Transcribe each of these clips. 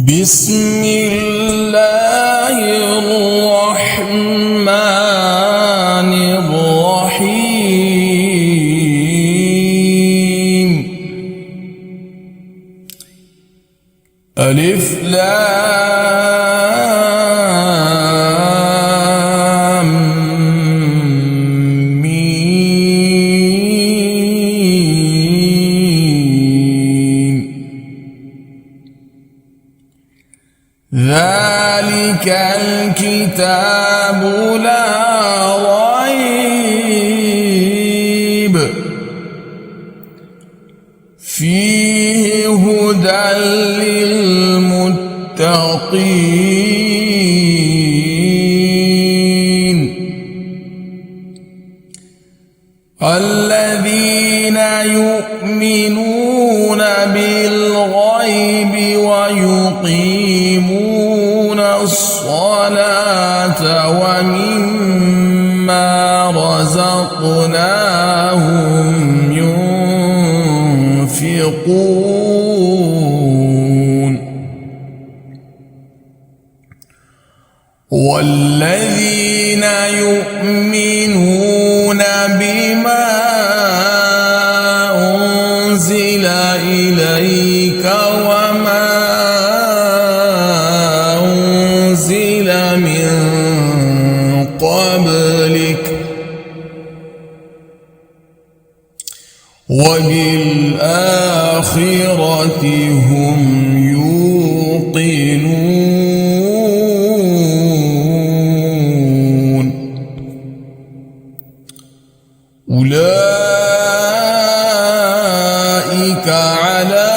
بسم الله الرحمن الرحيم. ألف لام ميم. ذلك الكتاب لا ريب فيه هدى للمتقين الذين يؤمنون بالغيب ويقيمون الصلاة ومما رزقناهم ينفقون والذين يؤمنون بما أنزل إليك وما أنزل من قبلك وبالآخرة هم يوقنون أولئك على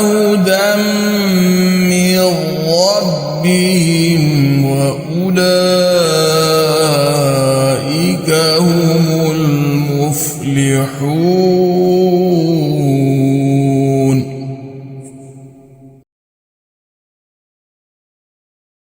هدى من ربهم وأولئك هم المفلحون.